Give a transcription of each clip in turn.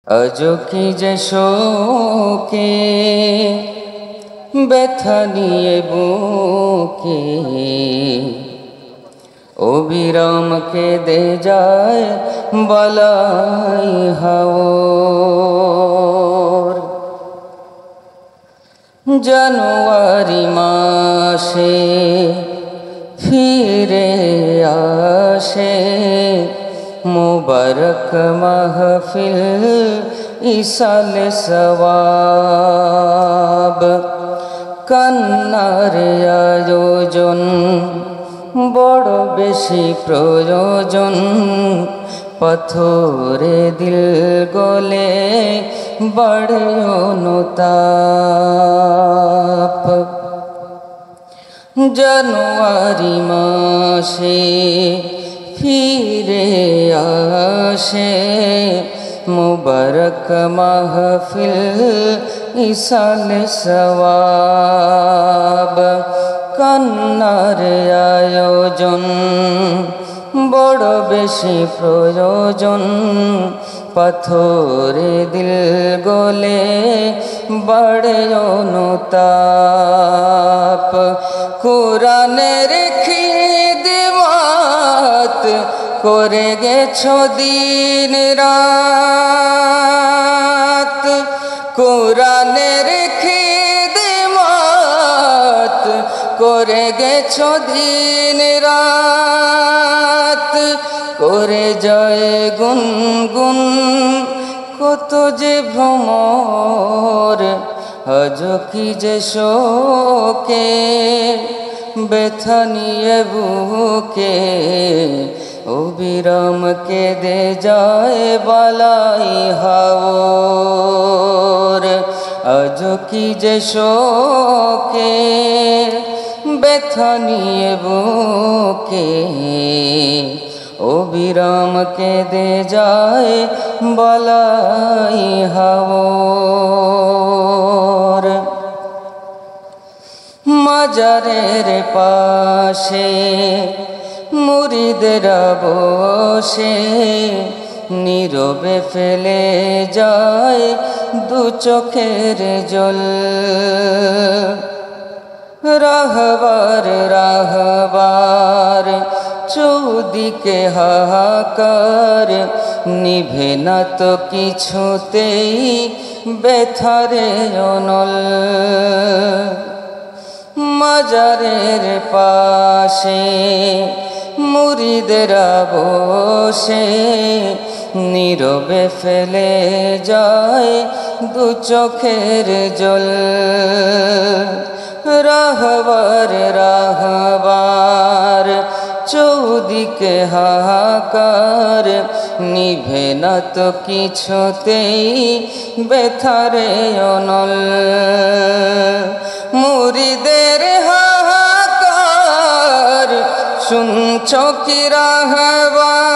আজও কি যে শোকে ব্যথা নিয়ে বুকে অবিরাম কেঁদে যায় বালাই হাওর। জানুয়ারি মাসে ফিরে আসে মুবারক মাহফিল ইসাল সওয়াব। কান্নার আয়োজন বড় বেশি প্রয়োজন, পাথরে দিল গলে বাড়ে অনুতাপ। জানুয়ারি মাসে ফিরে আসে মুবারক মাহফিল ইসাল সওয়াব। কান্নার আয়োজন বড় বেশি প্রয়োজন, পাথরে দিল গলে বাড়ে অনুতাপ। কোরআনের খিদমত করে গেছো দিন রাত, কোরআনের খিদমত করে গেছো দিন রাত। করে যায় গুনগুন কত যে ভ্রমর, আজও কি যে শোকে ব্যথা নিয়ে বুকে অবিরাম কেঁদে যায় বালাই হাওর। আজও কি যে শোকে ব্যথা নিয়ে বুকে অবিরাম কেঁদে যায় বালাই হাওর। মাজারের পাশে মুরিদরা বসে নীরবে ফেলে যায় দু চোখের জল। রাহবার রাহবার চৌদিকে হাহাকার, নিভে না তো কিছুতেই ব্যথারে অনল। মাজারের পাশে মুরিদরা বসে নীরবে ফেলে যায় দু চোখের জল। রাহবার রাহবার চৌদিকে হাহাকার, নিভে না তো কিছুতেই ব্যথারে অনল। মুরিদের হাহাকার শুনছ কি রাহবার,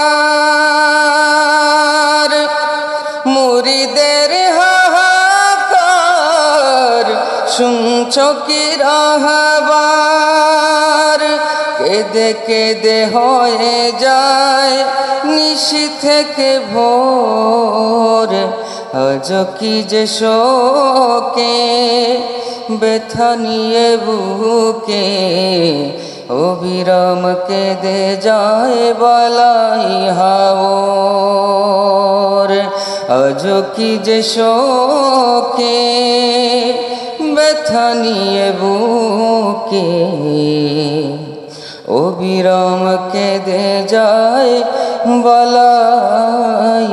মুরিদের হাহাকার শুনছ কি রাহবার। কেঁদে কেঁদে হয়ে যায় নিশি থেকে ভোর, আজও কি যে শোকে ব্যথা নিয়ে বুকে অবিরাম কেঁদে যায় বালাই হাওর। আজও কি যে শোকে ব্যথা নিয়ে বুকে অবিরাম কেঁদে যায় বালাই